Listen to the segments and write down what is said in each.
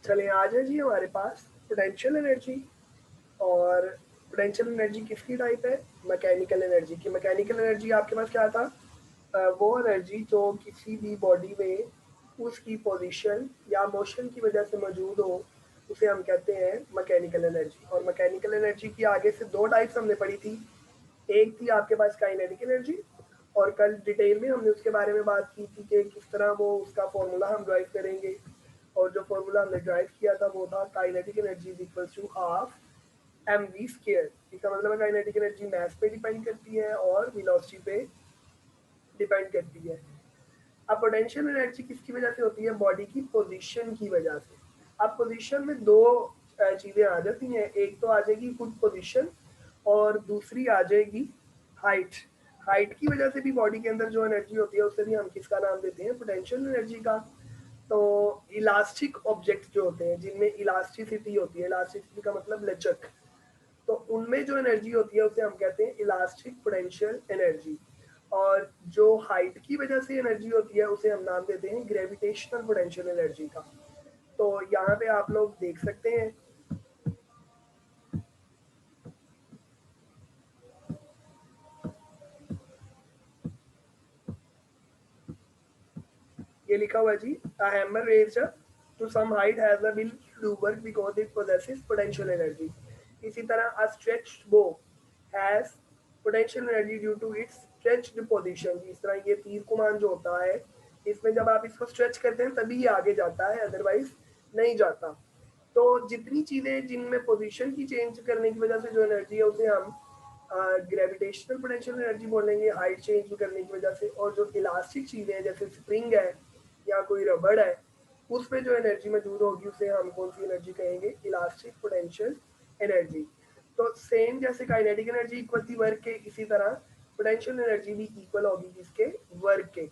चलिए आज है जी हमारे पास पोटेंशियल एनर्जी। और पोटेंशियल एनर्जी किसकी टाइप है? मैकेनिकल एनर्जी की। मैकेनिकल एनर्जी आपके पास क्या था? वो एनर्जी जो किसी भी बॉडी में उसकी पोजीशन या मोशन की वजह से मौजूद हो, उसे हम कहते हैं मैकेनिकल एनर्जी। और मैकेनिकल एनर्जी की आगे से दो टाइप्स हमने पढ़ी थी। एक थी आपके पास काइनेटिक एनर्जी, और कल डिटेल में हमने उसके बारे में बात की थी कि किस तरह वो उसका फॉर्मूला हम ड्राइव करेंगे। और जो फॉर्मूला हमने ड्राइव किया था वो था kinetic energy is equal to half M V square. इसका मतलब है काइनेटिक एनर्जी मास पे डिपेंड करती है और वेलोसिटी पे डिपेंड करती है। अब पोटेंशियल एनर्जी किसकी वजह से होती है? बॉडी की पोजीशन की वजह से। अब पोजीशन में दो चीज़ें आ जाती हैं। एक तो आ जाएगी खुद पोजीशन, और दूसरी आ जाएगी हाइट। हाइट की वजह से भी बॉडी के अंदर जो एनर्जी होती है उसे भी हम किसका नाम देते हैं? पोटेंशियल एनर्जी का। तो इलास्टिक ऑब्जेक्ट जो होते हैं जिनमें इलास्टिसिटी होती है, इलास्टिसिटी का मतलब लचक, तो उनमें जो एनर्जी होती है उसे हम कहते हैं इलास्टिक पोटेंशियल एनर्जी। और जो हाइट की वजह से एनर्जी होती है उसे हम नाम देते हैं ग्रेविटेशनल पोटेंशियल एनर्जी का। तो यहाँ पे आप लोग देख सकते हैं, ये लिखा हुआ है जी, a hammer raised to some height has a will to do work because it possesses potential energy. इसी तरह a stretched bow has potential energy due to its stretched position. इस तरह ये तीर कमान जो होता है, इसमें जब आप इसको स्ट्रेच करते हैं तभी ये आगे जाता है, अदरवाइज नहीं जाता। तो जितनी चीज़ें जिनमें पोजीशन की चेंज करने की वजह से जो एनर्जी है उसे हम ग्रेविटेशनल पोटेंशियल एनर्जी बोलेंगे, हाइट चेंज करने की वजह से। और जो इलास्टिक चीज़ें हैं जैसे स्प्रिंग है या कोई रबड़ है, उसमें जो एनर्जी मौजूद होगी उसे हम कौन सी एनर्जी कहेंगे? Elastic potential energy. तो सेम जैसे काइनेटिक एनर्जी इक्वल थी वर्क के, इसी तरह पोटेंशियल एनर्जी भी इक्वल होगी किसके? वर्क के।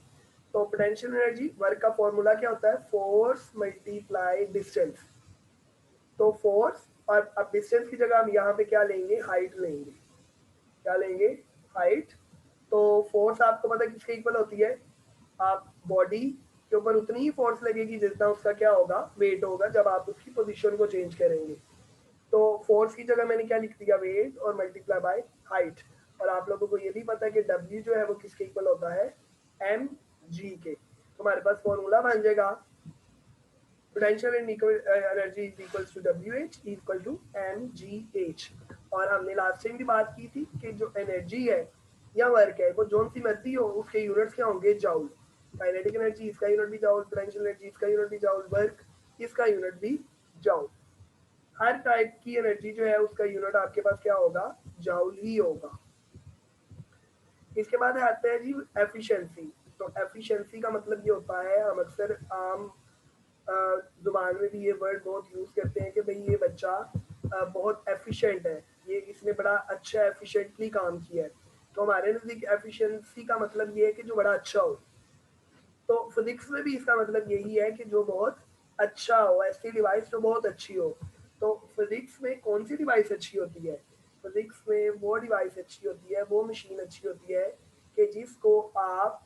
तो पोटेंशियल एनर्जी वर्क का फॉर्मूला क्या होता है? Force multiply distance. तो फोर्स, और अब डिस्टेंस की जगह हम यहाँ पे क्या लेंगे? हाइट लेंगे। क्या लेंगे? हाइट। तो फोर्स आपको पता है किसके इक्वल होती है? आप बॉडी के ऊपर उतनी ही फोर्स लगेगी जितना उसका क्या होगा? वेट होगा, जब आप उसकी पोजीशन को चेंज करेंगे। तो फोर्स की जगह मैंने क्या लिख दिया? वेट और मल्टीप्लाई बाय हाइट। और आप लोगों को ये भी पता है कि डब्ल्यू जो है वो किसके इक्वल होता है? एम जी के। तो हमारे पास फॉर्मूला बन जाएगा potential energy is equal to W H equal to M G H. और हमने लास्ट टाइम भी बात की थी कि जो एनर्जी है या वर्क है वो जोन सी मर्जी हो, उसके यूनिट्स क्या होंगे? जाउल। काइनेटिक एनर्जी इसका यूनिट भी जाउल, पोटेंशियल एनर्जी इसका यूनिट भी जाउल, वर्क इसका यूनिट भी जाउल। हर टाइप की एनर्जी जो है उसका यूनिट आपके पास क्या होगा? जाउल ही होगा। इसके बाद आते हैं जी एफिशिएंसी। तो एफिशिएंसी का मतलब ये होता है, हम अक्सर आम जुबान में भी ये वर्ड बहुत यूज़ करते हैं कि भाई ये बच्चा बहुत एफिशिएंट है, ये इसने बड़ा अच्छा एफिशिएंटली काम किया है। तो हमारे नज़दीक एफिशिएंसी का मतलब ये है कि जो बड़ा अच्छा हो। तो फिजिक्स में भी इसका मतलब यही है कि जो बहुत अच्छा हो, ऐसी डिवाइस जो बहुत अच्छी हो। तो फिजिक्स में कौन सी डिवाइस अच्छी होती है? फिजिक्स में वो डिवाइस अच्छी होती है, वो मशीन अच्छी होती है कि जिसको आप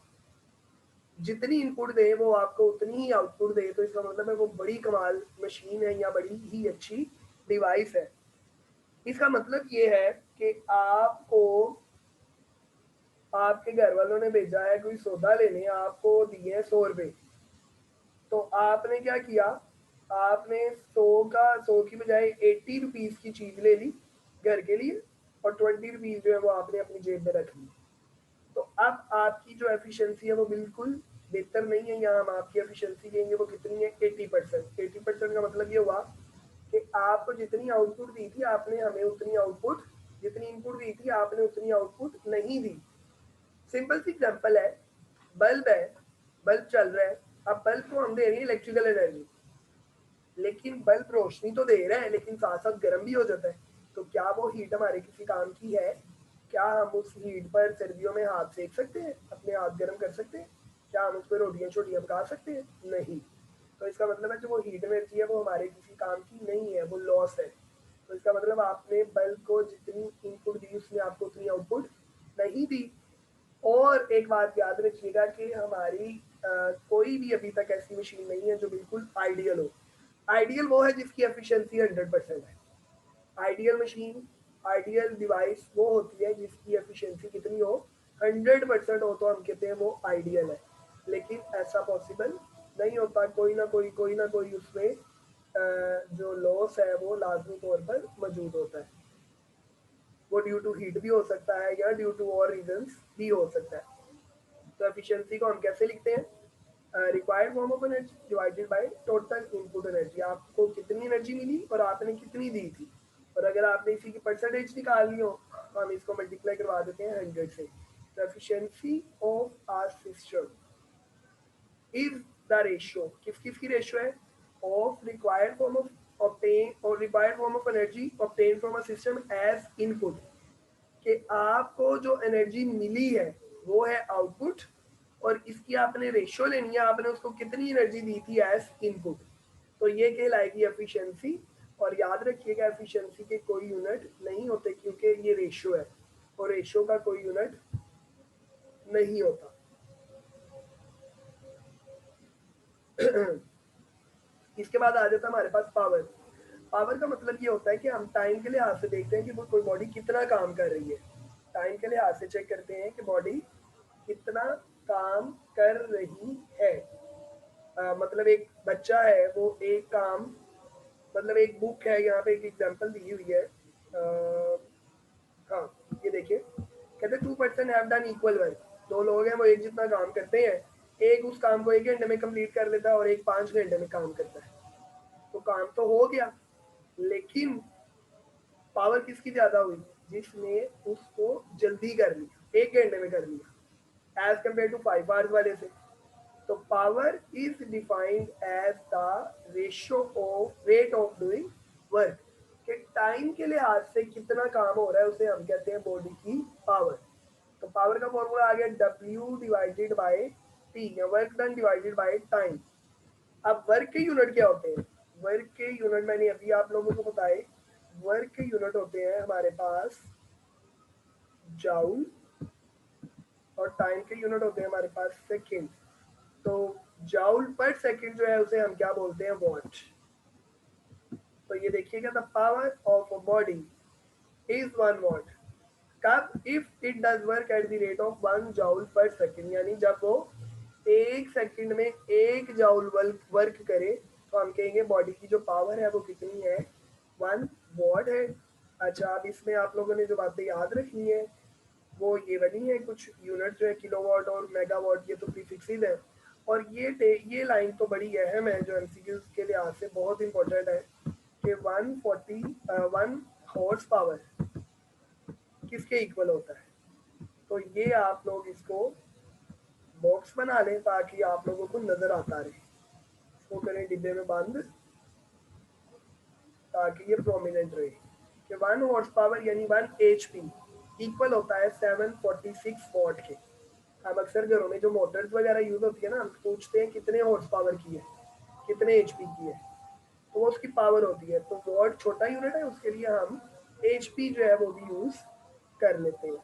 जितनी इनपुट दे वो आपको उतनी ही आउटपुट दे। तो इसका मतलब है वो बड़ी कमाल मशीन है या बड़ी ही अच्छी डिवाइस है। इसका मतलब ये है कि आपको आपके घर वालों ने भेजा है कोई सौदा लेने, आपको दिए हैं 100 रुपये। तो आपने क्या किया? आपने 100 की बजाय 80 रुपीज़ की चीज़ ले ली घर के लिए, और 20 रुपीज़ जो है वो आपने अपनी जेब में रख ली। तो अब आपकी जो एफिशिएंसी है वो बिल्कुल बेहतर नहीं है। यहाँ हम आपकी एफिशिएंसी कहेंगे वो कितनी है? 80%। 80% का मतलब ये हुआ कि आपको जितनी आउटपुट दी थी आपने हमें उतनी आउटपुट, जितनी इनपुट दी थी आपने उतनी आउटपुट नहीं दी। सिंपल सी एग्जांपल है, बल्ब है, बल्ब चल रहा है। अब बल्ब को हम दे रहे हैं इलेक्ट्रिकल एनर्जी, लेकिन बल्ब रोशनी तो दे रहा है लेकिन साथ साथ गर्म भी हो जाता है। तो क्या वो हीट हमारे किसी काम की है? क्या हम उस हीट पर सर्दियों में हाथ सेक सकते हैं? अपने हाथ गर्म कर सकते हैं? क्या हम उस पर रोटियां छोटियां पका सकते हैं? नहीं। तो इसका मतलब है जो वो हीट एनर्जी है वो हमारे किसी काम की नहीं है, वो लॉस है। तो इसका मतलब आपने बल्ब को जितनी इनपुट दी उसने आपको उतनी आउटपुट नहीं दी। और एक बात याद रखिएगा कि हमारी कोई भी अभी तक ऐसी मशीन नहीं है जो बिल्कुल आइडियल हो। आइडियल वो है जिसकी एफिशिएंसी 100% है। आइडियल मशीन, आइडियल डिवाइस वो होती है जिसकी एफिशिएंसी कितनी हो, 100% हो, तो हम कहते हैं वो आइडियल है। लेकिन ऐसा पॉसिबल नहीं होता, कोई ना कोई उसमें जो लॉस है वो लाजमी तौर पर मौजूद होता है। वो ड्यू टू हीट भी हो सकता है या ड्यू टू और रीजंस भी हो सकता है। तो एफिशिएंसी को हम कैसे लिखते हैं, required form of energy divided by total input energy. आपको कितनी एनर्जी मिली और आपने कितनी दी थी, और अगर आपने इसी की परसेंटेज निकालनी हो तो हम इसको मल्टीप्लाई करवा देते हैं 100 से। तो efficiency of our system is the ratio, किस किस की रेशियो है, of required form of obtain or required form of energy obtained from a system as input, कि आपको जो एनर्जी मिली है वो है आउटपुट, और इसकी आपने रेशियो लेनी है, आपने उसको कितनी एनर्जी दी थी एज इनपुट, तो ये कहलाएगी एफिशिएंसी। और याद रखिएगा एफिशिएंसी के कोई यूनिट नहीं होते क्योंकि ये रेशियो है, और रेशियो का कोई यूनिट नहीं होता। इसके बाद आ जाता है हमारे पास पावर। पावर का मतलब ये होता है कि हम टाइम के लिहाज से देखते हैं कि कोई बॉडी कितना काम कर रही है। टाइम के लिहाज से चेक करते हैं कि बॉडी कितना काम कर रही है। मतलब एक बच्चा है वो एक काम, मतलब एक बुक है, यहाँ पे एक एग्जांपल दी हुई है। हाँ, ये देखिए, कहते 2% हैव डन इक्वल वर्क। दो लोग हैं वो एक जितना काम करते हैं, एक उस काम को 1 घंटे में कंप्लीट कर लेता है और एक 5 घंटे में काम करता है। तो काम तो हो गया, लेकिन पावर किसकी ज्यादा हुई, जिसने उसको जल्दी कर लिया, 1 घंटे में कर लिया, एज कम्पेयर टू 5 आवर्स वाले से। तो power is defined as the ratio of rate of doing work, कि टाइम के लिहाज से कितना काम हो रहा है उसे हम कहते हैं बॉडी की पावर। तो पावर का फॉर्मूला आ गया W डिवाइडेड बाय T, या work done divided by time. अब वर्क के यूनिट क्या होते हैं, वर्क के यूनिट मैंने अभी आप लोगों को बताए, वर्क के यूनिट होते हैं हमारे पास जाउल, और टाइम के यूनिट होते हैं हमारे पास सेकेंड। तो जाउल पर सेकेंड जो है उसे हम क्या बोलते हैं, वॉट। तो ये देखिएगा, the power of a body is 1 watt. कब, if it does work at the rate of 1 joule per second, यानी जब वो 1 सेकेंड में 1 जूल वर्क करे तो हम कहेंगे बॉडी की जो पावर है वो कितनी है, 1 वॉट है। अच्छा, अब इसमें आप लोगों ने जो बातें याद रखनी है वो ये बनी है, कुछ यूनिट जो है किलोवाट और मेगावाट, ये तो प्रीफिक्सेस है। और ये लाइन तो बड़ी अहम है जो एमसीक्यूज के लिहाज से बहुत इंपॉर्टेंट है, कि 1 हॉर्स पावर किसके इक्वल होता है। तो ये आप लोग इसको बॉक्स बना लें ताकि आप लोगों को नजर आता रहे। इसको करें डिब्बे में बंद ताकि ये प्रोमिनेंट रहे, कि 1 हॉर्स पावर यानी 1 HP इक्वल होता है 746 वॉट के। हम अक्सर घरों में जो मोटर्स वगैरह यूज होती है ना, हम पूछते हैं कितने हॉर्स पावर की है, कितने HP की है, तो वो उसकी पावर होती है। तो वॉट छोटा यूनिट है, उसके लिए हम HP जो है वो भी यूज कर लेते हैं।